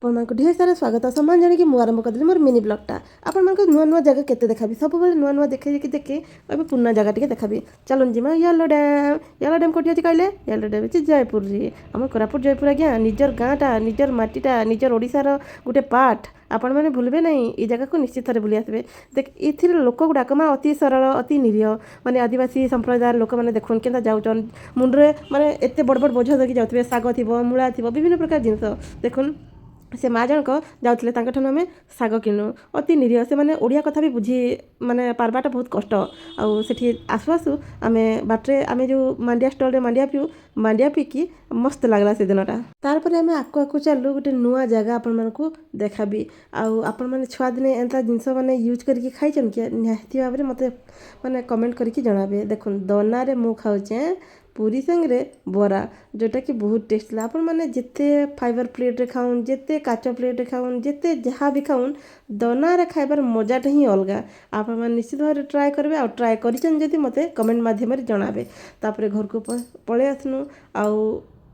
ଆପଣମାନଙ୍କୁ ଢେର ସାରା ସ୍ୱାଗତ ସମ୍ମାନ ଜାଣିକି ମୁଁ ଆରମ୍ଭ କରିଦେଲି ମୋର ମିନି ବ୍ଲଗ୍ଟା। ଆପଣମାନଙ୍କୁ ନୂଆ ନୂଆ ଜାଗା କେତେ ଦେखाବି, ସବୁବେଳେ ନୂଆ ନୂଆ ଦେଖେଇକି ଦେଖି ଏବେ ପୁରୁଣା ଜାଗା ଟିକେ ଦେखाବି। ଚାଲୁନ୍ ଯିମା ୟେଲୋ ଡ୍ୟାମ୍ କୋଉଠି ଅଛି କହିଲେ? ୟେଲୋ ଡ୍ୟାମ୍ ଅଛି ଜୟପୁରରେ। ଆମର କୋରାପୁଟ ଜୟପୁର ଆଜ୍ଞା ନିଜର ଗାଁଟା, ନିଜର ମାଟିଟା, ନିଜର ଓଡ଼ିଶାର ଗୋଟେ ପାର୍ଟ। ଆପଣମାନେ ଭୁଲିବେ ନାହିଁ, ଏଇ ଜାଗାକୁ ନିଶ୍ଚିତ ଥରେ ବୁଲି ଆସିବେ। ଦେଖ ଏଥିରେ ଲୋକ ଗୁଡ଼ାକ ମାନେ ଅତି ସରଳ, ଅତି ନିରୀହ, ମାନେ ଆଦିବାସୀ ସମ୍ପ୍ରଦାୟର ଲୋକମାନେ ଦେଖୁନ୍ କେନ୍ତା ଯାଉଛନ୍ ମୁଣ୍ଡରେ ମାନେ ଏତେ ବଡ଼ ବଡ଼ ବୋଝ ଧରିକି ଯାଉଥିବେ। ଶାଗ ଥିବ, ମୂଳା ଥିବ, ବିଭିନ୍ନ ପ୍ରକାର ଜିନିଷ ଦେଖୁନ୍। ସେ ମା ଜଣକ ଯାଉଥିଲେ, ତାଙ୍କଠାରୁ ଆମେ ଶାଗ କିଣୁ। ଅତି ନିରୀହ ସେମାନେ, ଓଡ଼ିଆ କଥା ବି ବୁଝି ମାନେ ପାରବାଟା ବହୁତ କଷ୍ଟ। ଆଉ ସେଠି ଆସୁ ଆସୁ ଆମେ ବାଟରେ ଆମେ ଯେଉଁ ମାଣ୍ଡିଆ ଷ୍ଟଲ୍ରେ ମାଣ୍ଡିଆ ପିଇକି ମସ୍ତ ଲାଗିଲା ସେଦିନଟା। ତାପରେ ଆମେ ଆକୁ ଆକୁ ଚାଲୁ ଗୋଟେ ନୂଆ ଜାଗା ଆପଣମାନଙ୍କୁ ଦେખાବି। ଆଉ ଆପଣମାନେ ଛୁଆଦିନେ ଏନ୍ତା ଜିନିଷ ମାନେ ୟୁଜ୍ କରିକି ଖାଇଛନ୍ କି? ନିହାତି ଭାବରେ ମୋତେ ମାନେ କମେଣ୍ଟ କରିକି ଜଣାବେ। ଦେଖୁନ୍ ଦନାରେ ମୁଁ ଖାଉଛେ ପୁରୀ ସାଙ୍ଗରେ ବରା, ଯେଉଁଟାକି ବହୁତ ଟେଷ୍ଟ ଥିଲା। ଆପଣମାନେ ଯେତେ ଫାଇବର ପ୍ଲେଟ୍ରେ ଖାଉନ୍, ଯେତେ କାଚ ପ୍ଲେଟ୍ରେ ଖାଉନ୍, ଯେତେ ଯାହା ବି ଖାଉନ୍, ଦନାରେ ଖାଇବାର ମଜାଟା ହିଁ ଅଲଗା। ଆପଣମାନେ ନିଶ୍ଚିତ ଭାବରେ ଟ୍ରାଏ କରିବେ। ଆଉ ଟ୍ରାଏ କରିଛନ୍ତି ଯଦି ମୋତେ କମେଣ୍ଟ ମାଧ୍ୟମରେ ଜଣାବେ। ତାପରେ ଘରକୁ ପଳେଇ ଆସିନୁ। ଆଉ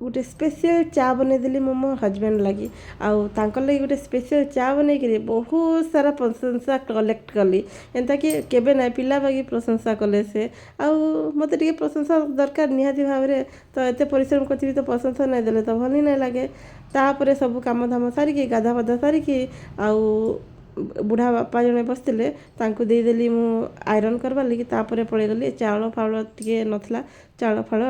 ଗୋଟେ ସ୍ପେଶିଆଲ ଚା ବନେଇଦେଲି ମୁଁ ମୋ ହଜବେଣ୍ଡ ଲାଗି। ଆଉ ତାଙ୍କର ଲାଗି ଗୋଟେ ସ୍ପେଶିଆଲ ଚା ବନେଇକିରି ବହୁତ ସାରା ପ୍ରଶଂସା କଲେକ୍ଟ କଲି। ଏନ୍ତାକି କେବେ ନାହିଁ, ପିଲା ବାଗି ପ୍ରଶଂସା କଲେ ସେ। ଆଉ ମୋତେ ଟିକେ ପ୍ରଶଂସା ଦରକାର ନିହାତି ଭାବରେ। ତ ଏତେ ପରିଶ୍ରମ କରିଥିବି ତ ପ୍ରଶଂସା ନାଇଁ ଦେଲେ ତ ଭଲ ହିଁ ନାଇଁ ଲାଗେ। ତାପରେ ସବୁ କାମ ଧାମ ସାରିକି ଗାଧା ପାଧା ସାରିକି ଆଉ ବୁଢ଼ା ବାପା ଜଣେ ବସିଥିଲେ, ତାଙ୍କୁ ଦେଇଦେଲି ମୁଁ ଆଇରନ୍ କରବାର ଲାଗି। ତାପରେ ପଳେଇଗଲି ଚାଉଳ ଫାଉଳ ଟିକେ ନଥିଲା, ଚାଉଳ ଫାଉଳ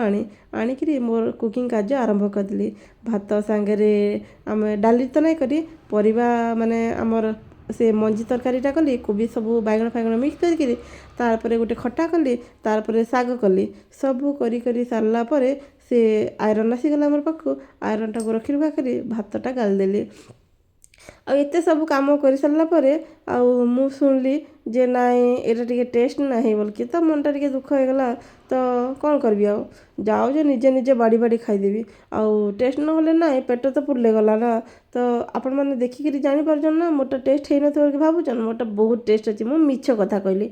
ଆଣିକିରି ମୋର କୁକିଂ କାର୍ଯ୍ୟ ଆରମ୍ଭ କରିଦେଲି। ଭାତ ସାଙ୍ଗରେ ଆମେ ଡାଲି ତ ନାଇଁ କରି, ପରିବା ମାନେ ଆମର ସେ ମଞ୍ଜି ତରକାରୀଟା କଲି, କୋବି ସବୁ ବାଇଗଣ ଫାଇଗଣ ମିକ୍ସ କରିକିରି। ତାପରେ ଗୋଟେ ଖଟା କଲି, ତାପରେ ଶାଗ କଲି। ସବୁ କରି ସାରିଲା ପରେ ସେ ଆଇରନ୍ ଆସିଗଲା ଆମର ପାଖକୁ। ଆଇରନ୍ଟାକୁ ରଖି ରୁଖା କରି ଭାତଟା ଗାଳି ଦେଲି। ଆଉ ଏତେ ସବୁ କାମ କରିସାରିଲା ପରେ ଆଉ ମୁଁ ଶୁଣିଲି ଯେ ନାଇଁ ଏଇଟା ଟିକେ ଟେଷ୍ଟ ନାହିଁ ବୋଲିକି, ତ ମନଟା ଟିକେ ଦୁଃଖ ହେଇଗଲା। ତ କ'ଣ କରିବି ଆଉ, ଯାଉଛି ନିଜେ ବାଡ଼ି ଖାଇଦେବି। ଆଉ ଟେଷ୍ଟ ନହେଲେ ନାଇଁ, ପେଟ ତ ପୁରିଲେ ଗଲା ନା। ତ ଆପଣମାନେ ଦେଖିକିରି ଜାଣିପାରୁଛନ୍ ନା ମୋରଟା ଟେଷ୍ଟ ହେଇନଥିବ ବୋଲି ଭାବୁଛନ୍, ମୋରଟା ବହୁତ ଟେଷ୍ଟ ଅଛି। ମୁଁ ମିଛ କଥା କହିଲି,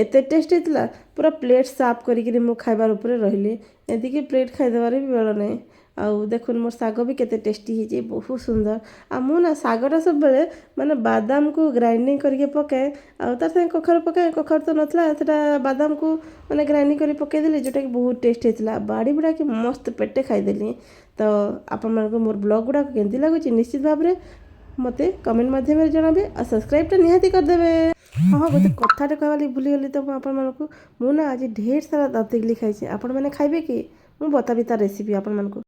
ଏତେ ଟେଷ୍ଟ ହେଇଥିଲା। ପୁରା ପ୍ଲେଟ୍ ସାଫ୍ କରିକିରି ମୁଁ ଖାଇବାର ଉପରେ ରହିଲି। ଏତିକି ପ୍ଲେଟ୍ ଖାଇଦେବାର ବି ବେଳ ନାହିଁ। ଆଉ ଦେଖୁନ୍ ମୋର ଶାଗ ବି କେତେ ଟେଷ୍ଟି ହେଇଛି, ବହୁତ ସୁନ୍ଦର। ଆଉ ମୁଁ ନା ଶାଗଟା ସବୁବେଳେ ମାନେ ବାଦାମକୁ ଗ୍ରାଇଣ୍ଡିଙ୍ଗ କରିକି ପକାଏ। ଆଉ ତା ସାଙ୍ଗେ କଖାରୁ ପକାଏ, କଖାରୁ ତ ନଥିଲା, ସେଟା ବାଦାମକୁ ମାନେ ଗ୍ରାଇଣ୍ଡିଙ୍ଗ କରି ପକାଇଦେଲି, ଯେଉଁଟାକି ବହୁତ ଟେଷ୍ଟ ହେଇଥିଲା। ବାଡ଼ି ବୁଡ଼ାକି ମସ୍ତ ପେଟେ ଖାଇଦେଲି। ତ ଆପଣମାନଙ୍କୁ ମୋର ବ୍ଲଗ୍ ଗୁଡ଼ାକ କେମିତି ଲାଗୁଛି ନିଶ୍ଚିତ ଭାବରେ ମୋତେ କମେଣ୍ଟ ମାଧ୍ୟମରେ ଜଣାବେ। ଆଉ ସବସ୍କ୍ରାଇବ୍ଟା ନିହାତି କରିଦେବେ। ହଁ, ଗୋଟେ କଥାଟେ କହିବା ଲାଗି ଭୁଲିଗଲି ତ ମୁଁ ଆପଣମାନଙ୍କୁ। ମୁଁ ନା ଆଜି ଢେର ସାରା ଦାନ୍ତକିଲି ଖାଇଛି। ଆପଣମାନେ ଖାଇବେ କି? ମୁଁ ବତାବି ତା ରେସିପି ଆପଣମାନଙ୍କୁ।